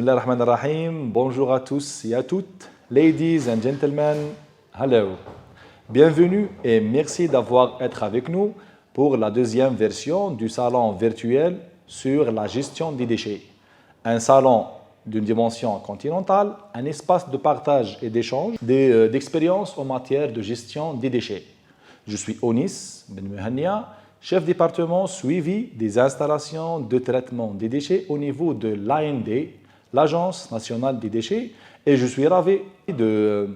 Bismillah ar-Rahman ar-Rahim. Bonjour à tous et à toutes, ladies and gentlemen, hello. Bienvenue et merci d'avoir été avec nous pour la deuxième version du salon virtuel sur la gestion des déchets. Un salon d'une dimension continentale, un espace de partage et d'échange d'expériences en matière de gestion des déchets. Je suis Onis Ben Mehania, chef département suivi des installations de traitement des déchets au niveau de l'AND, l'Agence nationale des déchets, et je suis ravi de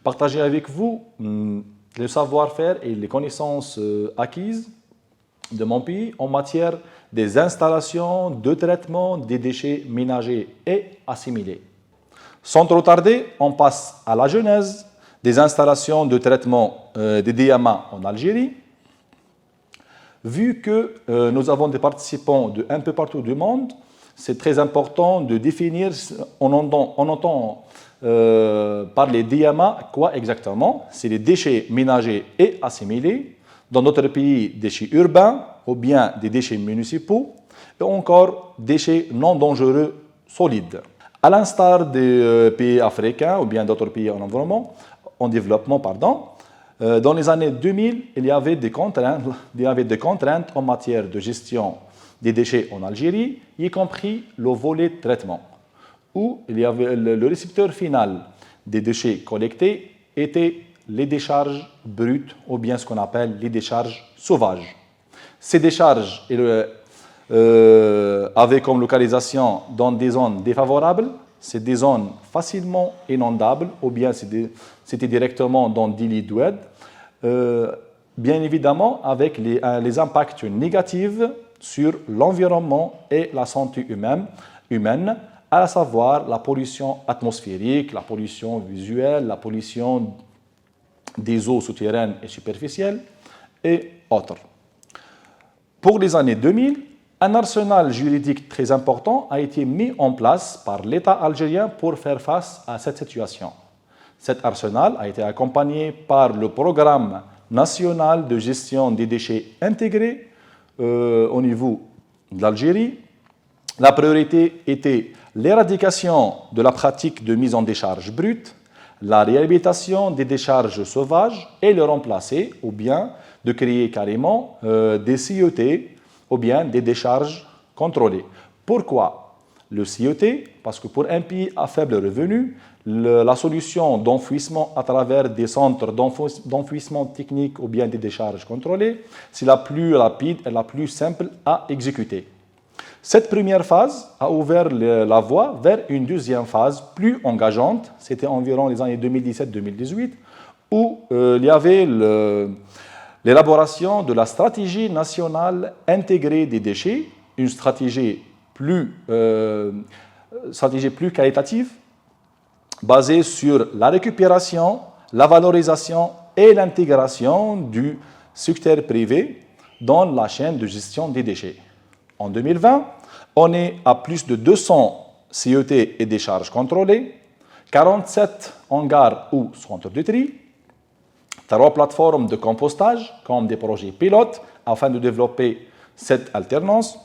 partager avec vous le savoir-faire et les connaissances acquises de mon pays en matière des installations de traitement des déchets ménagers et assimilés. Sans trop tarder, on passe à la genèse des installations de traitement des DMA en Algérie. Vu que nous avons des participants de un peu partout du monde, c'est très important de définir, on entend par les DMA quoi exactement. C'est les déchets ménagers et assimilés. Dans notre pays, déchets urbains ou bien des déchets municipaux et encore déchets non dangereux solides. À l'instar des pays africains ou bien d'autres pays en développement, dans les années 2000, il y avait des contraintes en matière de gestion des déchets en Algérie, y compris le volet de traitement, où il y avait le récepteur final des déchets collectés était les décharges brutes ou bien ce qu'on appelle les décharges sauvages. Ces décharges avaient comme localisation dans des zones défavorables, c'est des zones facilement inondables ou bien c'était directement dans des lits d'oued, bien évidemment avec les impacts négatifs sur l'environnement et la santé humaine, à savoir la pollution atmosphérique, la pollution visuelle, la pollution des eaux souterraines et superficielles et autres. Pour les années 2000, un arsenal juridique très important a été mis en place par l'État algérien pour faire face à cette situation. Cet arsenal a été accompagné par le programme national de gestion des déchets intégrés au niveau de l'Algérie. La priorité était l'éradication de la pratique de mise en décharge brute, la réhabilitation des décharges sauvages et le remplacer ou bien de créer carrément des CET ou bien des décharges contrôlées. Pourquoi le CET? Parce que pour un pays à faible revenu, la solution d'enfouissement à travers des centres d'enfouissement technique ou bien des décharges contrôlées, c'est la plus rapide et la plus simple à exécuter. Cette première phase a ouvert la voie vers une deuxième phase plus engageante, c'était environ les années 2017-2018, où il y avait l'élaboration de la stratégie nationale intégrée des déchets, une stratégie plus qualitative, basée sur la récupération, la valorisation et l'intégration du secteur privé dans la chaîne de gestion des déchets. En 2020, on est à plus de 200 CET et décharges contrôlées, 47 hangars ou centres de tri, 3 plateformes de compostage comme des projets pilotes afin de développer cette alternative,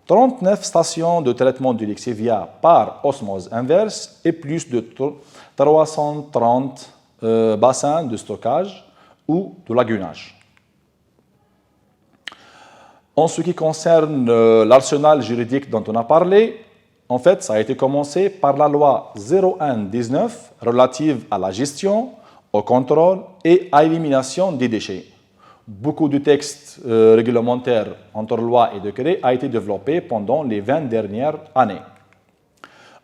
39 stations de traitement du lexivia par osmose inverse et plus de 330 bassins de stockage ou de lagunage. En ce qui concerne l'arsenal juridique dont on a parlé, en fait, ça a été commencé par la loi 01-19 relative à la gestion, au contrôle et à l'élimination des déchets. Beaucoup de textes réglementaires entre lois et décrets ont été développés pendant les 20 dernières années.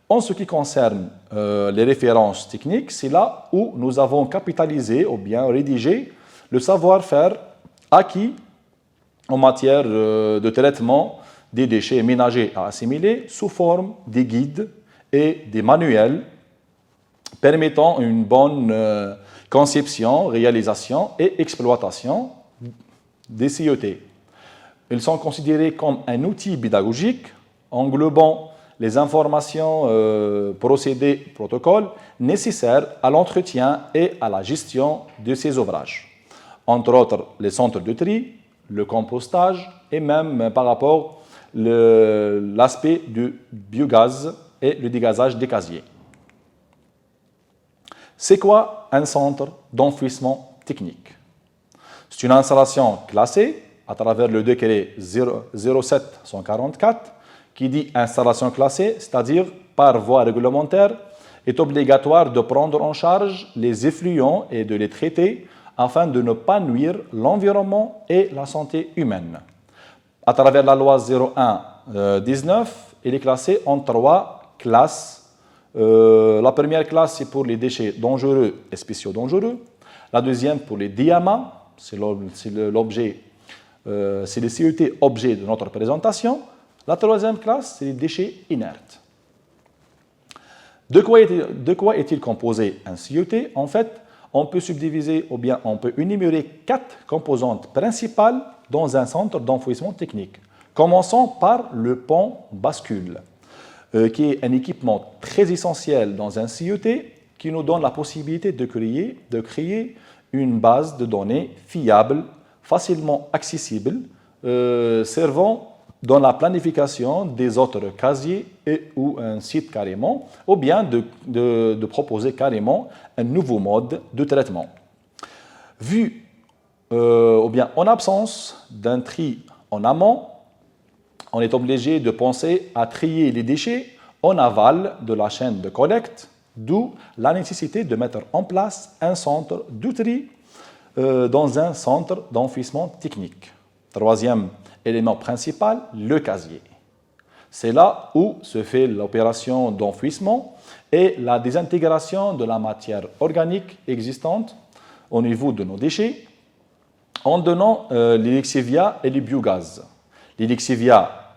En ce qui concerne les références techniques, c'est là où nous avons capitalisé ou bien rédigé le savoir-faire acquis en matière de traitement des déchets ménagers à assimiler sous forme des guides et des manuels permettant une bonne conception, réalisation et exploitation des CET. Ils sont considérés comme un outil pédagogique englobant les informations, procédés, protocoles nécessaires à l'entretien et à la gestion de ces ouvrages. Entre autres, les centres de tri, le compostage et même par rapport l'aspect du biogaz et le dégazage des casiers. C'est quoi un centre d'enfouissement technique? C'est une installation classée à travers le décret 07-144 qui dit installation classée, c'est-à-dire par voie réglementaire, est obligatoire de prendre en charge les effluents et de les traiter afin de ne pas nuire l'environnement et la santé humaine. À travers la loi 01-19, il est classé en 3 classes. La première classe, c'est pour les déchets dangereux et spéciaux dangereux. La deuxième, pour les diamants, c'est l'objet, c'est le CET objet de notre présentation. La troisième classe, c'est les déchets inertes. De quoi est-il composé un CET? En fait, on peut subdiviser ou bien on peut énumérer 4 composantes principales dans un centre d'enfouissement technique. Commençons par le pont bascule, qui est un équipement très essentiel dans un CET qui nous donne la possibilité de créer une base de données fiable, facilement accessible, servant dans la planification des autres casiers ou un site carrément, ou bien de proposer carrément un nouveau mode de traitement. Vu ou bien en absence d'un tri en amont, on est obligé de penser à trier les déchets en aval de la chaîne de collecte, d'où la nécessité de mettre en place un centre de tri dans un centre d'enfouissement technique. Troisième élément principal, le casier. C'est là où se fait l'opération d'enfouissement et la désintégration de la matière organique existante au niveau de nos déchets en donnant les lexivia et les biogaz. Les lexivia,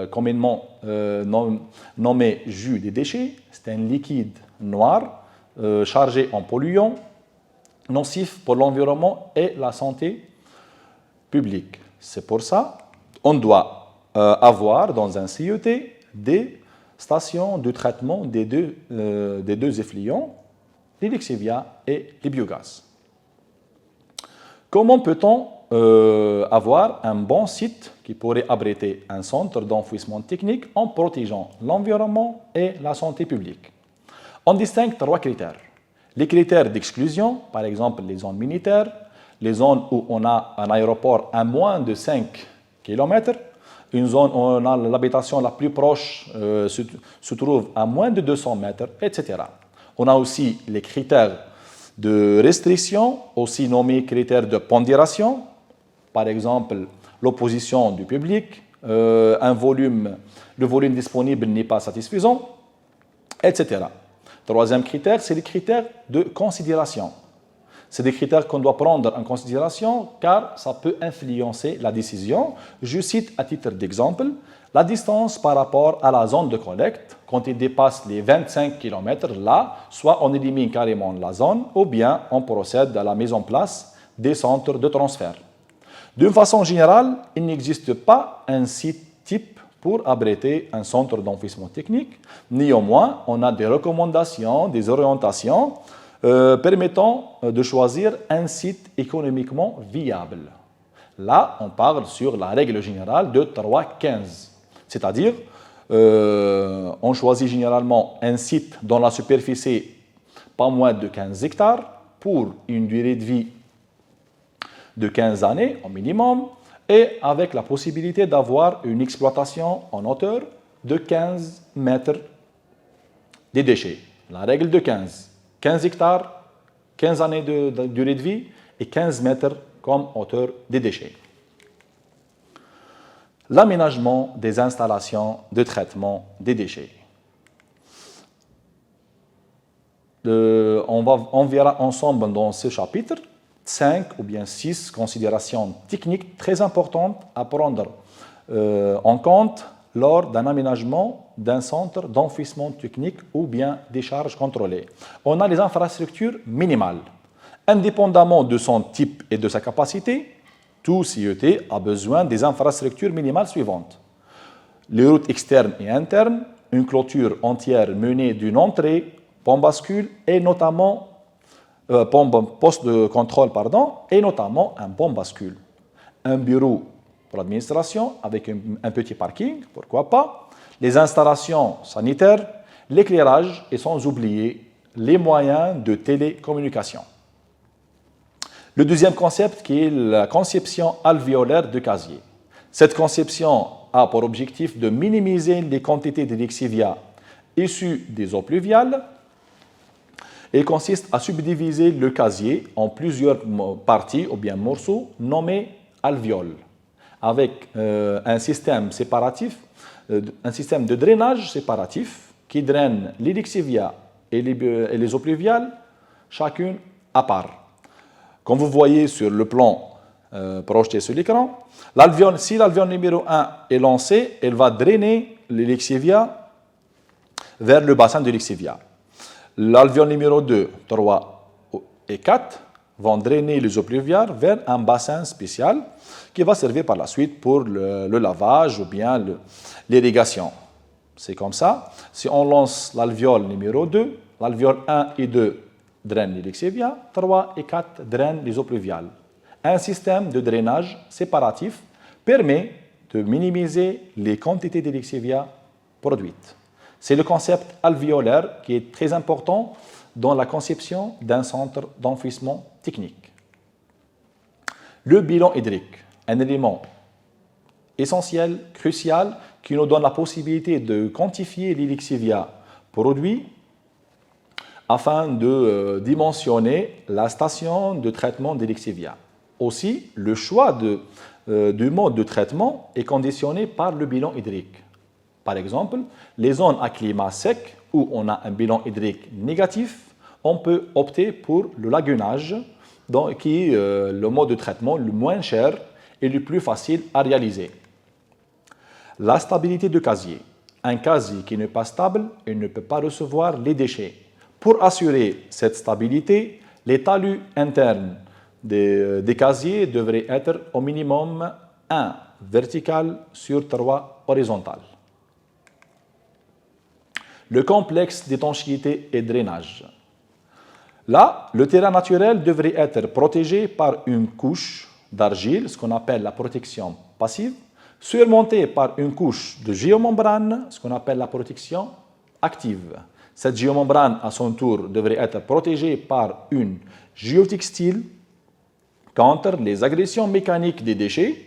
communément nommé jus des déchets, c'est un liquide noir chargé en polluants, nocif pour l'environnement et la santé publique. C'est pour ça qu'on doit avoir dans un CET des stations de traitement des deux effluents, les lexivia et les biogaz. Comment peut-on avoir un bon site qui pourrait abriter un centre d'enfouissement technique en protégeant l'environnement et la santé publique? On distingue 3 critères. Les critères d'exclusion, par exemple les zones militaires, les zones où on a un aéroport à moins de 5 km, une zone où on a l'habitation la plus proche se trouve à moins de 200 mètres, etc. On a aussi les critères de restriction, aussi nommés critères de pondération, par exemple l'opposition du public, le volume disponible n'est pas satisfaisant, etc. Troisième critère, c'est les critères de considération. C'est des critères qu'on doit prendre en considération car ça peut influencer la décision. Je cite à titre d'exemple la distance par rapport à la zone de collecte. Quand il dépasse les 25 km, là, soit on élimine carrément la zone ou bien on procède à la mise en place des centres de transfert. D'une façon générale, il n'existe pas un site type pour abriter un centre d'enfouissement technique. Néanmoins, on a des recommandations, des orientations permettant de choisir un site économiquement viable. Là, on parle sur la règle générale de 3-15, c'est-à-dire on choisit généralement un site dont la superficie pas moins de 15 hectares pour une durée de vie de 15 années au minimum et avec la possibilité d'avoir une exploitation en hauteur de 15 mètres des déchets. La règle de 15. 15 hectares, 15 années de durée de vie et 15 mètres comme hauteur des déchets. L'aménagement des installations de traitement des déchets. On verra ensemble dans ce chapitre 5 ou bien 6 considérations techniques très importantes à prendre en compte lors d'un aménagement d'un centre d'enfouissement technique ou bien des charges contrôlées. On a les infrastructures minimales. Indépendamment de son type et de sa capacité, tout CET a besoin des infrastructures minimales suivantes. Les routes externes et internes, une clôture entière menée d'une entrée, pont bascule et notamment poste de contrôle, et notamment un pont bascule. Un bureau pour l'administration, avec un petit parking, pourquoi pas, les installations sanitaires, l'éclairage et sans oublier les moyens de télécommunication. Le deuxième concept qui est la conception alvéolaire de casier. Cette conception a pour objectif de minimiser les quantités de lexivia issues des eaux pluviales et consiste à subdiviser le casier en plusieurs parties ou bien morceaux nommés alvéoles avec un système séparatif, un système de drainage séparatif qui draine les lexivia et les eaux pluviales chacune à part. Comme vous voyez sur le plan projeté sur l'écran, si l'alvéole numéro 1 est lancé, elle va drainer les lexivia vers le bassin de lexivia. L'alvéole numéro 2, 3 et 4 vont drainer les eaux pluviales vers un bassin spécial qui va servir par la suite pour le lavage ou bien l'irrigation. C'est comme ça. Si on lance l'alvéole numéro 2, l'alvéole 1 et 2 drainent les lexivia, 3 et 4 drainent les eaux pluviales. Un système de drainage séparatif permet de minimiser les quantités de lexivia produites. C'est le concept alvéolaire qui est très important dans la conception d'un centre d'enfouissement technique. Le bilan hydrique, un élément essentiel, crucial, qui nous donne la possibilité de quantifier les lexivia produits afin de dimensionner la station de traitement des lexivia. Aussi, le choix du mode de traitement est conditionné par le bilan hydrique. Par exemple, les zones à climat sec où on a un bilan hydrique négatif, on peut opter pour le lagunage, qui est le mode de traitement le moins cher et le plus facile à réaliser. La stabilité du casier. Un casier qui n'est pas stable, il ne peut pas recevoir les déchets. Pour assurer cette stabilité, les talus internes des casiers devraient être au minimum 1 vertical sur 3 horizontal. Le complexe d'étanchéité et drainage. Là, le terrain naturel devrait être protégé par une couche d'argile, ce qu'on appelle la protection passive, surmontée par une couche de géomembrane, ce qu'on appelle la protection active. Cette géomembrane, à son tour, devrait être protégée par une géotextile contre les agressions mécaniques des déchets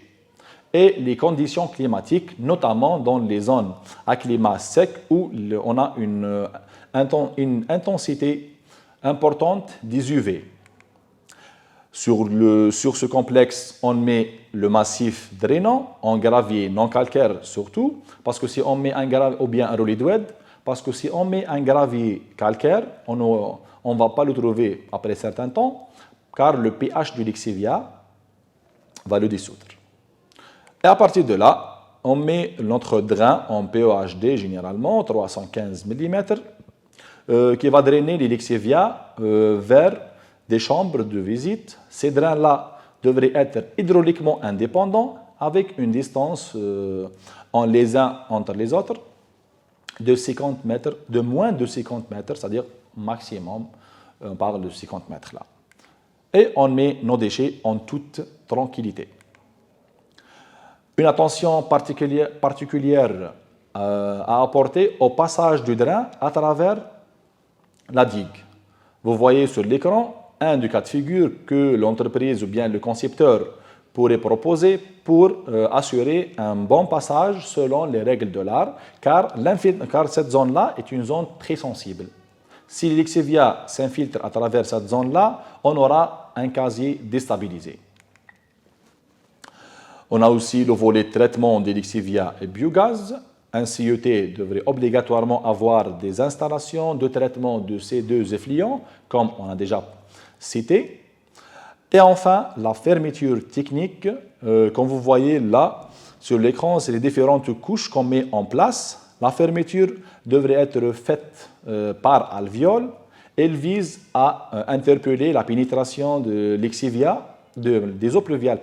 et les conditions climatiques, notamment dans les zones à climat sec où on a une intensité importante des UV. Sur ce complexe, on met le massif drainant en gravier non calcaire surtout, parce que si on met un gravier, ou bien un roulis d'oued, parce que si on met un gravier calcaire, on ne va pas le trouver après un certain temps, car le pH du lexivia va le dissoudre. Et à partir de là, on met notre drain en PEHD généralement, 315 mm, qui va drainer les lexivia vers des chambres de visite. Ces drains-là devraient être hydrauliquement indépendants avec une distance les uns entre les autres de 50 mètres, de moins de 50 mètres, c'est-à-dire maximum, on parle de 50 mètres là. Et on met nos déchets en toute tranquillité. Une attention particulière à apporter au passage du drain à travers la digue. Vous voyez sur l'écran un des cas de figure que l'entreprise ou bien le concepteur pourrait proposer pour assurer un bon passage selon les règles de l'art, car cette zone-là est une zone très sensible. Si les lexivia s'infiltrent à travers cette zone-là, on aura un casier déstabilisé. On a aussi le volet traitement des lexivia et biogaz. Un CET devrait obligatoirement avoir des installations de traitement de ces deux effluents, comme on a déjà cité. Et enfin, la fermeture technique. Comme vous voyez là, sur l'écran, c'est les différentes couches qu'on met en place. La fermeture devrait être faite par alvéole. Elle vise à interpeller la pénétration de lexivia, des eaux pluviales,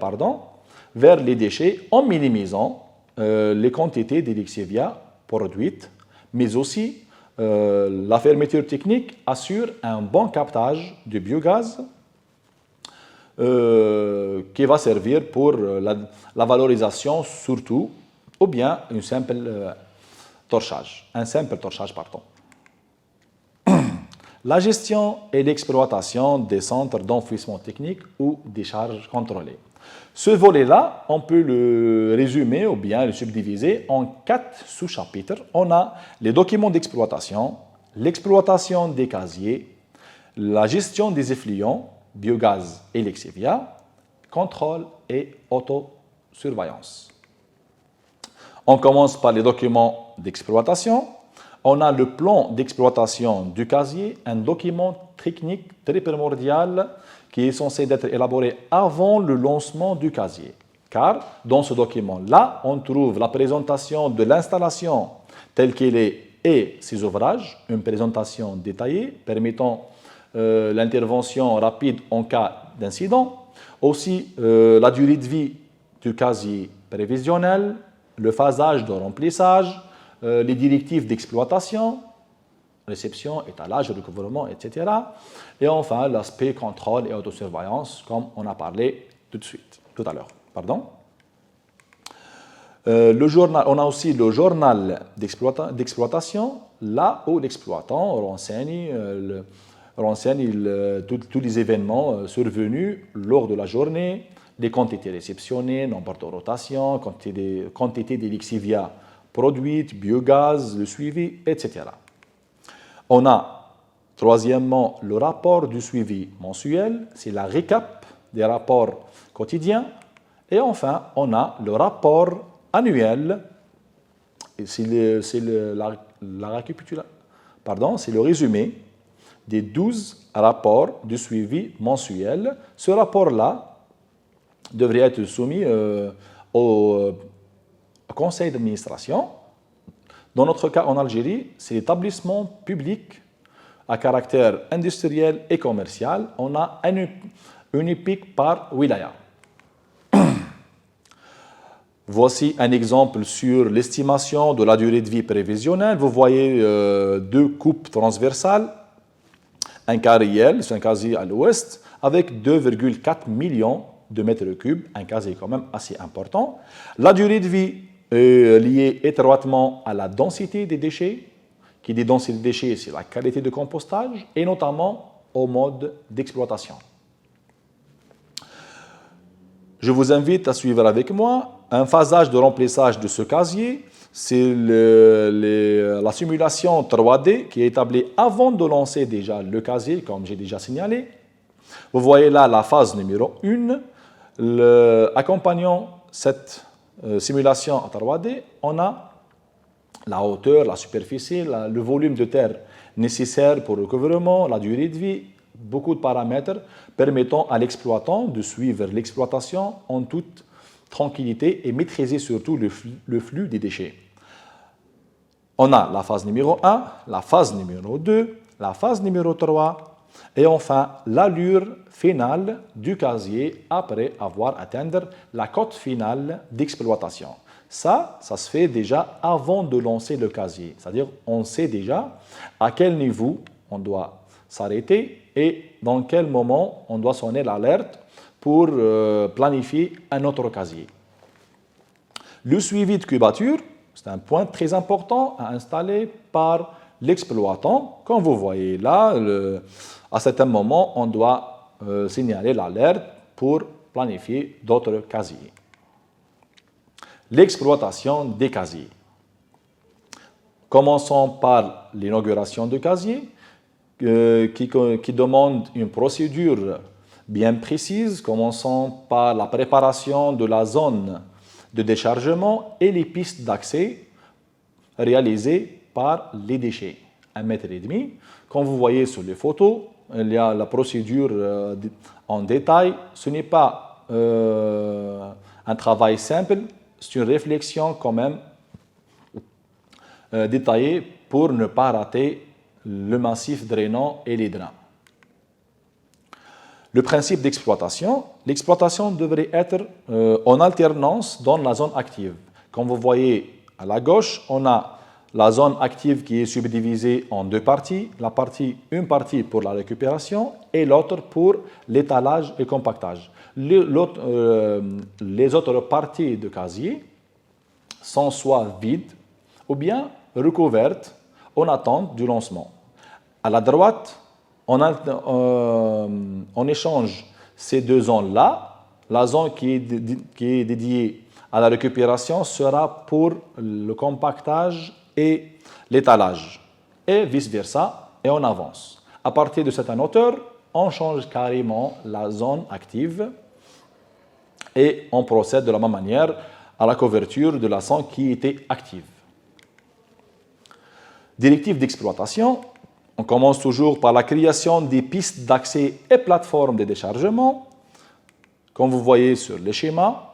vers les déchets en minimisant les quantités de lexivia produites, mais aussi la fermeture technique assure un bon captage de biogaz qui va servir pour la valorisation surtout, ou bien un simple torchage. Pardon. La gestion et l'exploitation des centres d'enfouissement technique ou des charges contrôlées. Ce volet-là, on peut le résumer ou bien le subdiviser en 4 sous-chapitres. On a les documents d'exploitation, l'exploitation des casiers, la gestion des effluents, biogaz et lexivia, contrôle et autosurveillance. On commence par les documents d'exploitation. On a le plan d'exploitation du casier, un document technique très primordial qui est censé être élaboré avant le lancement du casier. Car dans ce document-là, on trouve la présentation de l'installation telle qu'elle est et ses ouvrages, une présentation détaillée permettant l'intervention rapide en cas d'incident, aussi la durée de vie du casier prévisionnel, le phasage de remplissage, les directives d'exploitation, réception, étalage, recouvrement, etc. Et enfin, l'aspect contrôle et autosurveillance, comme on a parlé tout à l'heure. Le journal, on a aussi le journal d'exploitation, là où l'exploitant renseigne tous les événements survenus lors de la journée, les quantités réceptionnées, nombre de rotations, quantité des lexivia produites, biogaz, le suivi, etc. On a, troisièmement, le rapport du suivi mensuel, c'est la récap des rapports quotidiens. Et enfin, on a le rapport annuel, c'est le résumé des 12 rapports du suivi mensuel. Ce rapport-là devrait être soumis au conseil d'administration. Dans notre cas en Algérie, c'est l'établissement public à caractère industriel et commercial. On a un EPIC par wilaya. Voici un exemple sur l'estimation de la durée de vie prévisionnelle. Vous voyez deux coupes transversales, un carriel, c'est un casier à l'ouest, avec 2,4 millions de mètres cubes, un casier quand même assez important. La durée de vie est liée étroitement à la densité des déchets. Qui dit densité des déchets, c'est la qualité de compostage et notamment au mode d'exploitation. Je vous invite à suivre avec moi un phasage de remplissage de ce casier. C'est la simulation 3D qui est établie avant de lancer déjà le casier, comme j'ai déjà signalé. Vous voyez là la phase numéro 1. Accompagnant cette simulation en 3D, on a la hauteur, la superficie, le volume de terre nécessaire pour le recouvrement, la durée de vie, beaucoup de paramètres permettant à l'exploitant de suivre l'exploitation en toute tranquillité et maîtriser surtout le flux des déchets. On a la phase numéro 1, la phase numéro 2, la phase numéro 3 et enfin l'allure finale du casier après avoir atteint la cote finale d'exploitation. Ça se fait déjà avant de lancer le casier, c'est-à-dire on sait déjà à quel niveau on doit s'arrêter et dans quel moment on doit sonner l'alerte pour planifier un autre casier. Le suivi de cubature, c'est un point très important à installer par l'exploitant. Comme vous voyez là, à certains moments, on doit signaler l'alerte pour planifier d'autres casiers. L'exploitation des casiers. Commençons par l'inauguration de casier qui demande une procédure bien précise, commençant par la préparation de la zone de déchargement et les pistes d'accès réalisées par les déchets. 1,5 m. Comme vous voyez sur les photos, il y a la procédure en détail. Ce n'est pas un travail simple, c'est une réflexion quand même détaillée pour ne pas rater le massif drainant et les drains. Le principe d'exploitation, l'exploitation devrait être en alternance dans la zone active. Comme vous voyez à la gauche, on a la zone active qui est subdivisée en deux parties, une partie pour la récupération et l'autre pour l'étalage et compactage. Les autres parties de casier sont soit vides ou bien recouvertes en attente du lancement. À la droite, on échange ces deux zones-là. La zone qui est dédiée à la récupération sera pour le compactage et l'étalage, et vice-versa, et on avance. À partir de certaine hauteur, on change carrément la zone active et on procède de la même manière à la couverture de la zone qui était active. Directive d'exploitation. On commence toujours par la création des pistes d'accès et plateformes de déchargement. Comme vous voyez sur les schémas,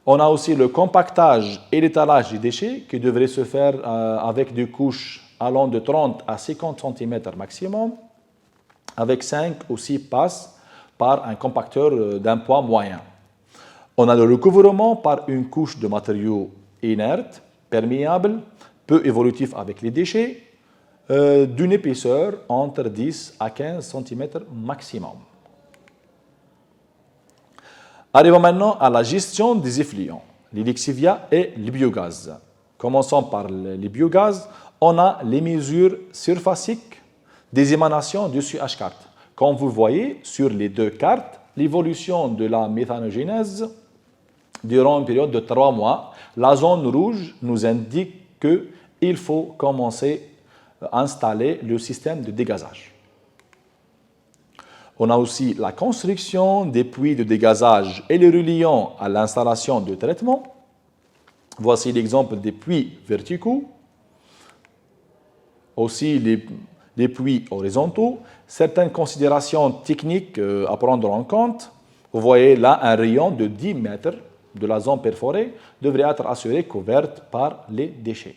on a aussi le compactage et l'étalage des déchets qui devraient se faire avec des couches allant de 30 à 50 cm maximum, avec 5 ou 6 passes par un compacteur d'un poids moyen. On a le recouvrement par une couche de matériaux inertes, perméables, peu évolutifs avec les déchets, d'une épaisseur entre 10 à 15 cm maximum. Arrivons maintenant à la gestion des effluents, les lixiviats et les biogaz. Commençons par les biogaz. On a les mesures surfaciques des émanations du CH4. Comme vous voyez sur les deux cartes, l'évolution de la méthanogénèse durant une période de 3 mois. La zone rouge nous indique qu'il faut commencer à installer le système de dégazage. On a aussi la construction des puits de dégazage et les reliant à l'installation de traitement. Voici l'exemple des puits verticaux, aussi les puits horizontaux. Certaines considérations techniques à prendre en compte. Vous voyez là un rayon de 10 mètres de la zone perforée devrait être assurée couverte par les déchets.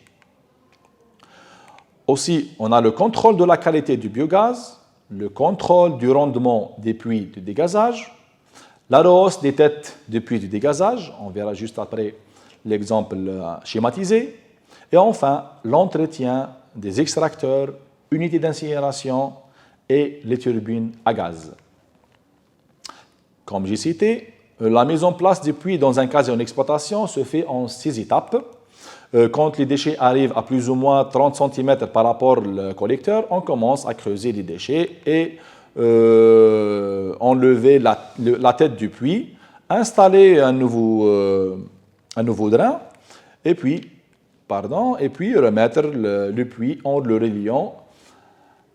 Aussi, on a le contrôle de la qualité du biogaz, le contrôle du rendement des puits de dégazage, la rehausse des têtes des puits de dégazage, on verra juste après l'exemple schématisé, et enfin l'entretien des extracteurs, unités d'incinération et les turbines à gaz. Comme j'ai cité, la mise en place des puits dans un casier en exploitation se fait en 6 étapes. Quand les déchets arrivent à plus ou moins 30 cm par rapport au collecteur, on commence à creuser les déchets et enlever la tête du puits, installer un nouveau drain et puis remettre le puits en le reliant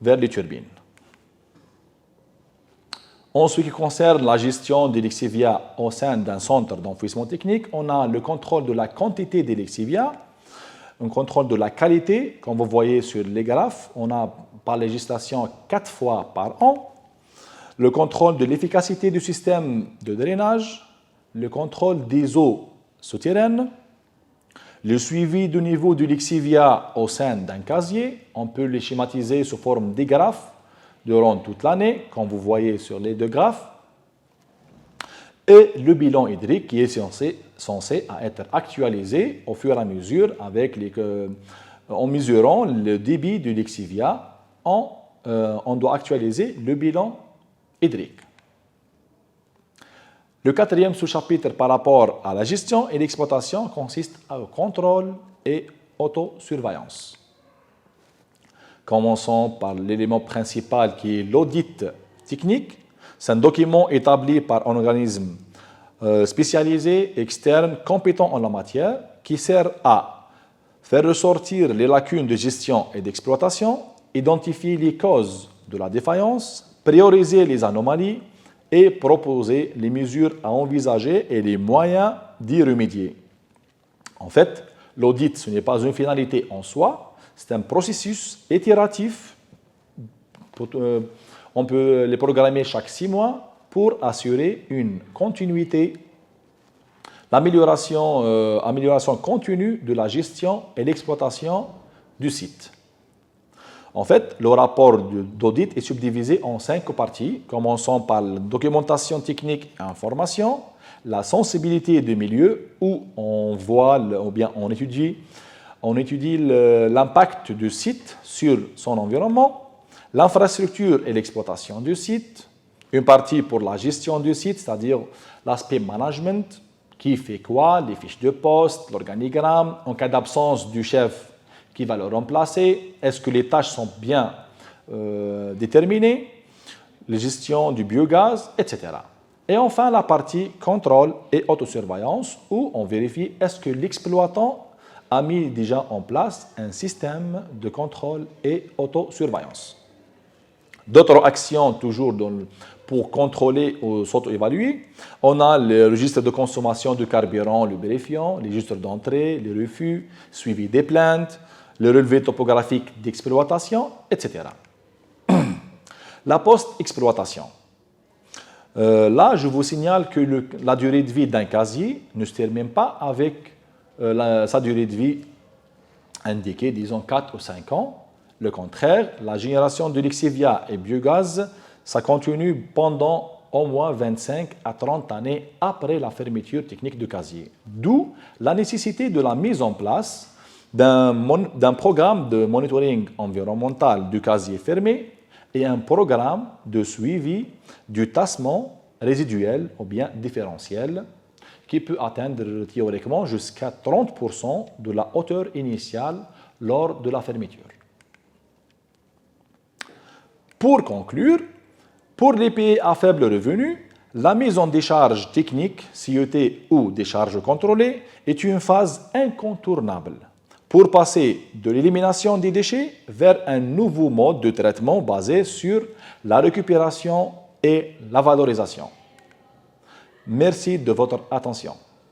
vers les turbines. En ce qui concerne la gestion des lixiviats au sein d'un centre d'enfouissement technique, on a le contrôle de la quantité des lixiviats, un contrôle de la qualité, comme vous voyez sur les graphes, on a par législation 4 fois par an, le contrôle de l'efficacité du système de drainage, le contrôle des eaux souterraines, le suivi du niveau du lixivia au sein d'un casier, on peut les schématiser sous forme de graphes durant toute l'année, comme vous voyez sur les deux graphes, et le bilan hydrique qui est censé être actualisé au fur et à mesure en mesurant le débit du lixivia, on doit actualiser le bilan hydrique. Le 4e sous-chapitre par rapport à la gestion et l'exploitation consiste au contrôle et autosurveillance. Commençons par l'élément principal qui est l'audit technique. C'est un document établi par un organisme spécialisé, externe, compétent en la matière, qui sert à faire ressortir les lacunes de gestion et d'exploitation, identifier les causes de la défaillance, prioriser les anomalies et proposer les mesures à envisager et les moyens d'y remédier. En fait, l'audit, ce n'est pas une finalité en soi, c'est un processus itératif. On peut les programmer chaque 6 mois pour assurer une continuité, l'amélioration continue de la gestion et l'exploitation du site. En fait, le rapport d'audit est subdivisé en 5 parties, commençant par la documentation technique et information, la sensibilité du milieu, où on voit ou bien on étudie on étudie l'impact du site sur son environnement, l'infrastructure et l'exploitation du site, une partie pour la gestion du site, c'est-à-dire l'aspect management, qui fait quoi, les fiches de poste, l'organigramme, en cas d'absence du chef qui va le remplacer, est-ce que les tâches sont bien déterminées, la gestion du biogaz, etc. Et enfin, la partie contrôle et autosurveillance, où on vérifie est-ce que l'exploitant a mis déjà en place un système de contrôle et autosurveillance. D'autres actions, toujours pour contrôler ou s'auto-évaluer, on a le registre de consommation de carburant lubrifiant, les registres d'entrée, les refus, suivi des plaintes, le relevé topographique d'exploitation, etc. La post-exploitation. Là, je vous signale que la durée de vie d'un casier ne se termine pas avec sa durée de vie indiquée, disons 4 ou 5 ans. Le contraire, la génération de lixivia et biogaz, ça continue pendant au moins 25 à 30 années après la fermeture technique du casier. D'où la nécessité de la mise en place d'un programme de monitoring environnemental du casier fermé et un programme de suivi du tassement résiduel ou bien différentiel qui peut atteindre théoriquement jusqu'à 30% de la hauteur initiale lors de la fermeture. Pour conclure, pour les pays à faible revenu, la mise en décharge technique, CET ou décharge contrôlée, est une phase incontournable pour passer de l'élimination des déchets vers un nouveau mode de traitement basé sur la récupération et la valorisation. Merci de votre attention.